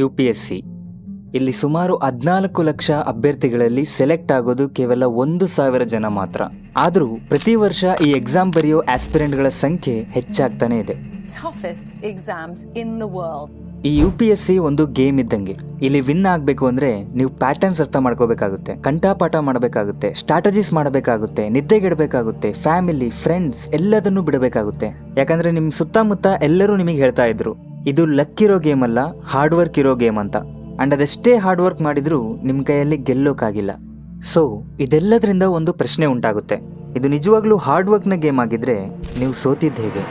UPSC. ಇಲ್ಲಿ ಸುಮಾರು 14 lakh ಅಭ್ಯರ್ಥಿಗಳಲ್ಲಿ select ಆಗೋದು ಕೇವಲ 1,000 ಜನ ಮಾತ್ರ. ಆದರೂ ಪ್ರತಿ ವರ್ಷ ಈ ಎಕ್ಸಾಮ್ ಬರೆಯೋ ಆಸ್ಪಿರೆಂಟ್ಗಳ ಸಂಖ್ಯೆ ಹೆಚ್ಚಾಗ್ತಾನೆ ಇದೆ. ಈ UPSC ಒಂದು ಗೇಮ್ ಇದ್ದಂಗೆ. ಇಲ್ಲಿ ವಿನ್ ಆಗಬೇಕು ಅಂದ್ರೆ ನೀವು ಪ್ಯಾಟರ್ನ್ಸ್ ಅರ್ಥ ಮಾಡ್ಕೋಬೇಕಾಗುತ್ತೆ, ಕಂಠಪಾಠ ಮಾಡಬೇಕಾಗುತ್ತೆ, ಸ್ಟ್ರಾಟಜೀಸ್ ಮಾಡಬೇಕಾಗುತ್ತೆ, ನಿದ್ದೆಗೆಡಬೇಕಾಗುತ್ತೆ, ಫ್ಯಾಮಿಲಿ, ಫ್ರೆಂಡ್ಸ್ ಎಲ್ಲದನ್ನೂ ಬಿಡಬೇಕಾಗುತ್ತೆ. ಯಾಕಂದ್ರೆ ನಿಮ್ ಸುತ್ತಮುತ್ತ ಎಲ್ಲರೂ ನಿಮಗೆ ಹೇಳ್ತಾ ಇದ್ರು ಇದು ಲಕ್ ಇರೋ ಗೇಮ್ ಅಲ್ಲ, ಹಾರ್ಡ್ ವರ್ಕ್ ಇರೋ ಗೇಮ್ ಅಂತ. ಅಂಡ್ ಅದೆಷ್ಟೇ ಹಾರ್ಡ್ ವರ್ಕ್ ಮಾಡಿದ್ರೂ ನಿಮ್ಮ ಕೈಯಲ್ಲಿ ಗೆಲ್ಲೋಕ್ಕಾಗಿಲ್ಲ. ಸೊ ಇದೆಲ್ಲದರಿಂದ ಒಂದು ಪ್ರಶ್ನೆ ಉಂಟಾಗುತ್ತೆ, ಇದು ನಿಜವಾಗ್ಲೂ ಹಾರ್ಡ್ ವರ್ಕ್ನ ಗೇಮ್ ಆಗಿದ್ರೆ ನೀವು ಸೋತಿದ್ದು ಹೇಗೆ?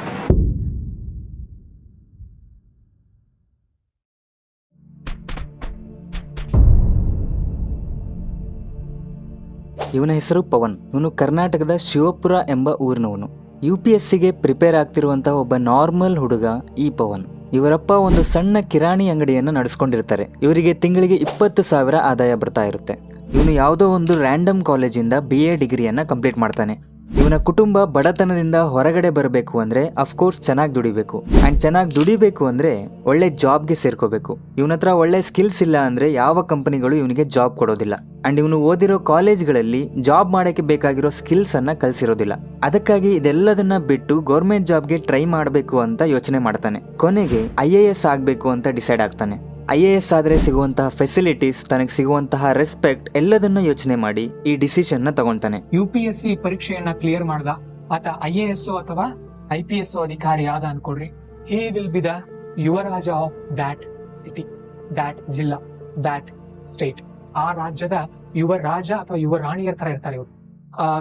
ಇವನ ಹೆಸರು ಪವನ್. ಇವನು ಕರ್ನಾಟಕದ ಶಿವಪುರ ಎಂಬ ಊರಿನವನು. UPSCಗೆ ಪ್ರಿಪೇರ್ ಆಗ್ತಿರುವಂತಹ ಒಬ್ಬ ನಾರ್ಮಲ್ ಹುಡುಗ ಈ ಪವನ್. ಇವರಪ್ಪ ಒಂದು ಸಣ್ಣ ಕಿರಾಣಿ ಅಂಗಡಿಯನ್ನು ನಡೆಸ್ಕೊಂಡಿರ್ತಾರೆ. ಇವರಿಗೆ ತಿಂಗಳಿಗೆ 20,000 ಆದಾಯ ಬರ್ತಾ ಇರುತ್ತೆ. ಇವನು ಯಾವುದೋ ಒಂದು ರ್ಯಾಂಡಮ್ ಕಾಲೇಜಿಂದ BA ಡಿಗ್ರಿಯನ್ನ ಕಂಪ್ಲೀಟ್ ಮಾಡ್ತಾನೆ. ಇವನ ಕುಟುಂಬ ಬಡತನದಿಂದ ಹೊರಗಡೆ ಬರಬೇಕು ಅಂದ್ರೆ ಅಫ್ಕೋರ್ಸ್ ಚೆನ್ನಾಗಿ ದುಡಿಬೇಕು. ಅಂಡ್ ಚೆನ್ನಾಗಿ ದುಡಿಬೇಕು ಅಂದ್ರೆ ಒಳ್ಳೆ ಜಾಬ್ಗೆ ಸೇರ್ಕೋಬೇಕು. ಇವನ ಹತ್ರ ಒಳ್ಳೆ ಸ್ಕಿಲ್ಸ್ ಇಲ್ಲ ಅಂದ್ರೆ ಯಾವ ಕಂಪನಿಗಳು ಇವನಿಗೆ ಜಾಬ್ ಕೊಡೋದಿಲ್ಲ. ಅಂಡ್ ಇವನು ಓದಿರೋ ಕಾಲೇಜ್ಗಳಲ್ಲಿ ಜಾಬ್ ಮಾಡಕ್ಕೆ ಬೇಕಾಗಿರೋ ಸ್ಕಿಲ್ಸ್ ಅನ್ನ ಕಲಿಸಿರೋದಿಲ್ಲ. ಅದಕ್ಕಾಗಿ ಇದೆಲ್ಲದನ್ನ ಬಿಟ್ಟು ಗೌರ್ಮೆಂಟ್ ಜಾಬ್ಗೆ ಟ್ರೈ ಮಾಡಬೇಕು ಅಂತ ಯೋಚನೆ ಮಾಡ್ತಾನೆ. ಕೊನೆಗೆ IAS ಆಗಬೇಕು ಅಂತ ಡಿಸೈಡ್ ಆಗ್ತಾನೆ. IAS ಆದ್ರೆ ಸಿಗುವಂತಹ ಫೆಸಿಲಿಟೀಸ್, ತನಗೆ ಸಿಗುವಂತಹ ರೆಸ್ಪೆಕ್ಟ್ ಎಲ್ಲದನ್ನ ಯೋಚನೆ ಮಾಡಿ ಈ ಡಿಸಿಷನ್ ನ ತಗೊಂತಾನೆ. UPSC ಪರೀಕ್ಷೆಯನ್ನ ಕ್ಲಿಯರ್ ಮಾಡ್ದ ಆತ IAS ಅಥವಾ IPS ಅಧಿಕಾರಿ ಆದ ಅನ್ಕೊಡ್ರಿ. ಹಿ ವಿಲ್ ಬಿ ದ ಯುವರಾಜ ಆಫ್ ದ್ಯಾಟ್ ಸಿಟಿ, ದ್ಯಾಟ್ ಜಿಲ್ಲಾ, ದ್ಯಾಟ್ ಸ್ಟೇಟ್. ಆ ರಾಜ್ಯದ ಯುವರಾಜ ಅಥವಾ ಯುವ ರಾಣಿಯರ ತರ ಇರ್ತಾರೆ ಇವರು.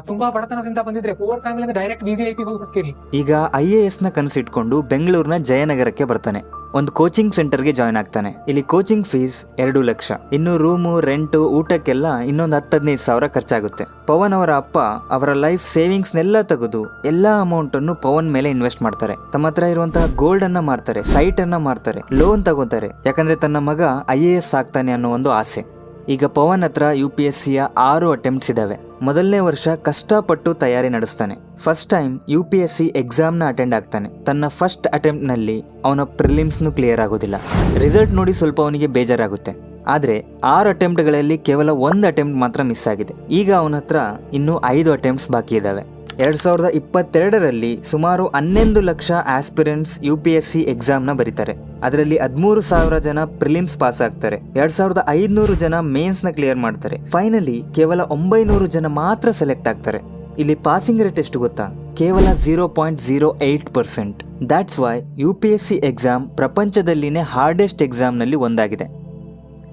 ತುಂಬಾ ಬಡತನದಿಂದ ಬಂದಿದ್ರೆ ಪೂರ್ ಫ್ಯಾಮಿಲಿ ಡೈರೆಕ್ಟ್ VVIP ಹೋಗ್ಬಿಡ್ತೀರಿ. ಈಗ IAS ನ ಕನಸಿಟ್ಕೊಂಡು ಬೆಂಗಳೂರಿನ ಜಯನಗರಕ್ಕೆ ಬರ್ತಾನೆ. ಒಂದು ಕೋಚಿಂಗ್ ಸೆಂಟರ್ಗೆ ಜಾಯ್ನ್ ಆಗ್ತಾನೆ. ಇಲ್ಲಿ ಕೋಚಿಂಗ್ ಫೀಸ್ 2 ಲಕ್ಷ. ಇನ್ನು ರೂಮು, ರೆಂಟು, ಊಟಕ್ಕೆಲ್ಲ ಇನ್ನೊಂದು 10-15 ಸಾವಿರ ಖರ್ಚಾಗುತ್ತೆ. ಪವನ್ ಅವರ ಅಪ್ಪ ಅವರ ಲೈಫ್ ಸೇವಿಂಗ್ಸ್ ನೆಲ್ಲ ತೆಗೆದು ಎಲ್ಲಾ ಅಮೌಂಟ್ ಅನ್ನು ಪವನ್ ಮೇಲೆ ಇನ್ವೆಸ್ಟ್ ಮಾಡ್ತಾರೆ. ತಮ್ಮ ಹತ್ರ ಇರುವಂತಹ ಗೋಲ್ಡ್ ಅನ್ನ ಮಾರ್ತಾರೆ, ಸೈಟ್ ಅನ್ನ ಮಾರ್ತಾರೆ, ಲೋನ್ ತಗೋತಾರೆ. ಯಾಕಂದ್ರೆ ತನ್ನ ಮಗ IAS ಆಗ್ತಾನೆ ಅನ್ನೋ ಒಂದು ಆಸೆ. ಈಗ ಪವನ್ ಹತ್ರ UPSCಯ 6 ಅಟೆಂಪ್ಟ್ಸ್ ಇದಾವೆ. ಮೊದಲನೇ ವರ್ಷ ಕಷ್ಟಪಟ್ಟು ತಯಾರಿ ನಡೆಸ್ತಾನೆ. ಫಸ್ಟ್ ಟೈಮ್ UPSC ಎಕ್ಸಾಮ್ನ ಅಟೆಂಡ್ ಆಗ್ತಾನೆ. ತನ್ನ ಫಸ್ಟ್ ಅಟೆಂಪ್ಟ್ ನಲ್ಲಿ ಅವನ ಪ್ರಿಲಿಮ್ಸ್ನು ಕ್ಲಿಯರ್ ಆಗೋದಿಲ್ಲ. ರಿಸಲ್ಟ್ ನೋಡಿ ಸ್ವಲ್ಪ ಅವನಿಗೆ ಬೇಜಾರಾಗುತ್ತೆ. ಆದ್ರೆ 6 ಅಟೆಂಪ್ಟ್ಗಳಲ್ಲಿ ಕೇವಲ 1 ಅಟೆಂಪ್ಟ್ ಮಾತ್ರ ಮಿಸ್ ಆಗಿದೆ. ಈಗ ಅವನ ಹತ್ರ ಇನ್ನೂ 5 ಅಟೆಂಪ್ಟ್ಸ್ ಬಾಕಿ ಇದಾವೆ. 2022ರಲ್ಲಿ ಸುಮಾರು 11 ಲಕ್ಷ ಆಸ್ಪಿರೆಂಟ್ಸ್ UPSC ಎಕ್ಸಾಮ್ನ ಬರೀತಾರೆ. ಅದರಲ್ಲಿ 13,000 ಜನ ಪ್ರಿಲಿಮ್ಸ್ ಪಾಸ್ ಆಗ್ತಾರೆ. 2,500 ಜನ ಮೇನ್ಸ್ನ ಕ್ಲಿಯರ್ ಮಾಡ್ತಾರೆ. ಫೈನಲಿ ಕೇವಲ 900 ಜನ ಮಾತ್ರ ಸೆಲೆಕ್ಟ್ ಆಗ್ತಾರೆ. ಇಲ್ಲಿ ಪಾಸಿಂಗ್ ರೇಟ್ ಎಷ್ಟು ಗೊತ್ತಾ? ಕೇವಲ 0.08%. ದ್ಯಾಟ್ಸ್ ವೈ UPSC ಎಕ್ಸಾಮ್ ಪ್ರಪಂಚದಲ್ಲಿನೇ ಹಾರ್ಡೆಸ್ಟ್ ಎಕ್ಸಾಮ್ನಲ್ಲಿ ಒಂದಾಗಿದೆ.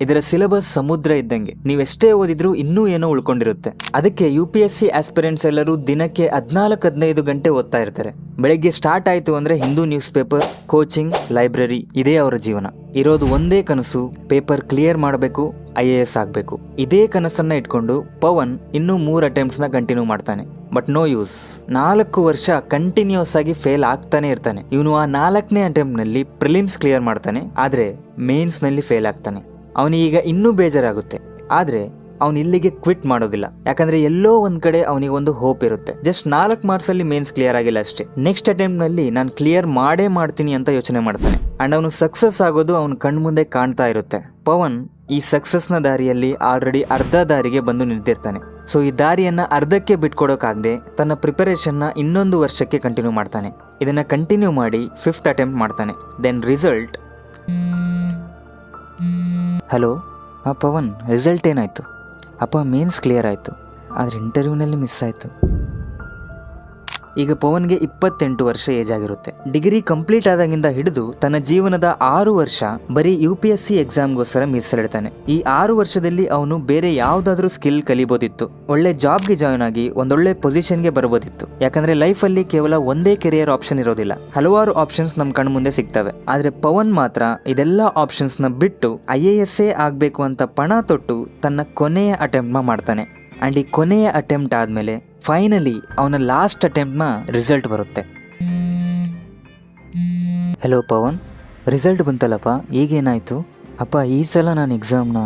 ಇದರ ಸಿಲೆಬಸ್ ಸಮುದ್ರ ಇದ್ದಂಗೆ. ನೀವೆಷ್ಟೇ ಓದಿದ್ರೂ ಇನ್ನೂ ಏನೋ ಉಳ್ಕೊಂಡಿರುತ್ತೆ. ಅದಕ್ಕೆ UPSC ಆಸ್ಪಿರೆಂಟ್ಸ್ ಎಲ್ಲರೂ ದಿನಕ್ಕೆ 14-15 ಗಂಟೆ ಓದ್ತಾ ಇರ್ತಾರೆ. ಬೆಳಗ್ಗೆ ಸ್ಟಾರ್ಟ್ ಆಯಿತು ಅಂದರೆ Hindu news paper, coaching, library, ಇದೇ ಅವರ ಜೀವನ. ಇರೋದು ಒಂದೇ ಕನಸು, ಪೇಪರ್ ಕ್ಲಿಯರ್ ಮಾಡಬೇಕು, IAS ಆಗಬೇಕು. ಇದೇ ಕನಸನ್ನ ಇಟ್ಕೊಂಡು ಪವನ್ ಇನ್ನೂ 3 ಅಟೆಂಪ್ಟ್ಸ್ನ ಕಂಟಿನ್ಯೂ ಮಾಡ್ತಾನೆ. But no use. 4 ವರ್ಷ ಕಂಟಿನ್ಯೂಸ್ ಆಗಿ ಫೇಲ್ ಆಗ್ತಾನೆ ಇರ್ತಾನೆ. ಇವನು ಆ 4ನೇ ಅಟೆಂಪ್ಟ್ನಲ್ಲಿ ಪ್ರಿಲಿಮ್ಸ್ ಕ್ಲಿಯರ್ ಮಾಡ್ತಾನೆ, ಆದರೆ ಮೇನ್ಸ್ನಲ್ಲಿ ಫೇಲ್ ಆಗ್ತಾನೆ. ಅವನಿಗೀಗ ಇನ್ನೂ ಬೇಜಾರಾಗುತ್ತೆ. ಆದರೆ ಅವನು ಇಲ್ಲಿಗೆ ಕ್ವಿಟ್ ಮಾಡೋದಿಲ್ಲ. ಯಾಕಂದ್ರೆ ಎಲ್ಲೋ ಒಂದ್ ಕಡೆ ಅವನಿಗೆ ಒಂದು ಹೋಪ್ ಇರುತ್ತೆ. ಜಸ್ಟ್ 4 ಮಾರ್ಕ್ಸ್ ಅಲ್ಲಿ ಮೇನ್ಸ್ ಕ್ಲಿಯರ್ ಆಗಿಲ್ಲ ಅಷ್ಟೇ. ನೆಕ್ಸ್ಟ್ ಅಟೆಂಪ್ಟ್ ನಲ್ಲಿ ನಾನು ಕ್ಲಿಯರ್ ಮಾಡೇ ಮಾಡ್ತೀನಿ ಅಂತ ಯೋಚನೆ ಮಾಡ್ತಾನೆ. ಅಂಡ್ ಅವನು ಸಕ್ಸಸ್ ಆಗೋದು ಅವನ ಕಣ್ಮುಂದೆ ಕಾಣ್ತಾ ಇರುತ್ತೆ. ಪವನ್ ಈ ಸಕ್ಸಸ್ ನ ದಾರಿಯಲ್ಲಿ ಆಲ್ರೆಡಿ ಅರ್ಧ ದಾರಿಗೆ ಬಂದು ನಿಂತಿರ್ತಾನೆ. ಸೊ ಈ ದಾರಿಯನ್ನ ಅರ್ಧಕ್ಕೆ ಬಿಟ್ಕೊಡೋಕಾಗದೆ ತನ್ನ ಪ್ರಿಪರೇಷನ್ ನ ಇನ್ನೊಂದು ವರ್ಷಕ್ಕೆ ಕಂಟಿನ್ಯೂ ಮಾಡ್ತಾನೆ. ಇದನ್ನ ಕಂಟಿನ್ಯೂ ಮಾಡಿ 5th ಅಟೆಂಪ್ಟ್ ಮಾಡ್ತಾನೆ. Then result. Hello Pavan, result ಏನಾಯ್ತು? ಅಪ್ಪ ಮೇನ್ಸ್ ಕ್ಲಿಯರ್ ಆಯಿತು, ಆದರೆ ಇಂಟರ್ವ್ಯೂನಲ್ಲಿ ಮಿಸ್ ಆಯಿತು. ಈಗ ಪವನ್ಗೆ 28 ವರ್ಷ ಏಜ್ ಆಗಿರುತ್ತೆ. ಡಿಗ್ರಿ ಕಂಪ್ಲೀಟ್ ಆದಾಗಿಂದ ಹಿಡಿದು ತನ್ನ ಜೀವನದ 6 ವರ್ಷ ಬರೀ UPSC ಎಕ್ಸಾಮ್ಗೋಸ್ಕರ ಮೀಸಲಿಡ್ತಾನೆ. ಈ 6 ವರ್ಷದಲ್ಲಿ ಅವನು ಬೇರೆ ಯಾವ್ದಾದ್ರೂ ಸ್ಕಿಲ್ ಕಲಿಬೋದಿತ್ತು. ಒಳ್ಳೆ ಜಾಬ್ಗೆ ಜಾಯ್ನ್ ಆಗಿ ಒಂದೊಳ್ಳೆ ಪೊಸಿಷನ್ಗೆ ಬರ್ಬೋದಿತ್ತು. ಯಾಕಂದ್ರೆ ಲೈಫಲ್ಲಿ ಕೇವಲ ಒಂದೇ ಕೆರಿಯರ್ ಆಪ್ಷನ್ ಇರೋದಿಲ್ಲ, ಹಲವಾರು ಆಪ್ಷನ್ಸ್ ನಮ್ಮ ಕಣ್ಣು ಮುಂದೆ ಸಿಗ್ತವೆ. ಆದ್ರೆ ಪವನ್ ಮಾತ್ರ ಇದೆಲ್ಲ ಆಪ್ಷನ್ಸ್ ನ ಬಿಟ್ಟು IAS ಆಗ್ಬೇಕು ಅಂತ ಪಣ ತೊಟ್ಟು ತನ್ನ ಕೊನೆಯ ಅಟೆಂಪ್ಟ್ ಮಾಡ್ತಾನೆ. ಅಂಡ್ ಈ ಕೊನೆಯ ಅಟೆಂಪ್ಟ್ ಆದಮೇಲೆ ಫೈನಲಿ ಅವನ ಲಾಸ್ಟ್ ಅಟೆಂಪ್ಟ್ನ ರಿಸಲ್ಟ್ ಬರುತ್ತೆ. ಹಲೋ ಪವನ್, ರಿಸಲ್ಟ್ ಬಂತಲ್ಲಪ್ಪ, ಈಗೇನಾಯಿತು? ಅಪ್ಪ ಈ ಸಲ ನಾನು ಎಕ್ಸಾಮ್ನ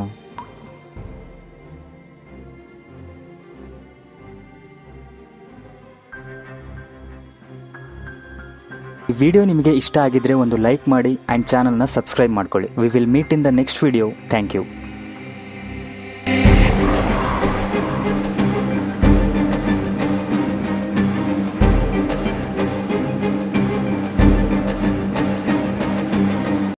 ಈ ವಿಡಿಯೋ ನಿಮಗೆ ಇಷ್ಟ ಆಗಿದ್ರೆ ಒಂದು ಲೈಕ್ ಮಾಡಿ ಆ್ಯಂಡ್ ಚಾನಲ್ನ ಸಬ್ಸ್ಕ್ರೈಬ್ ಮಾಡ್ಕೊಳ್ಳಿ. We will meet in the next video. Thank you.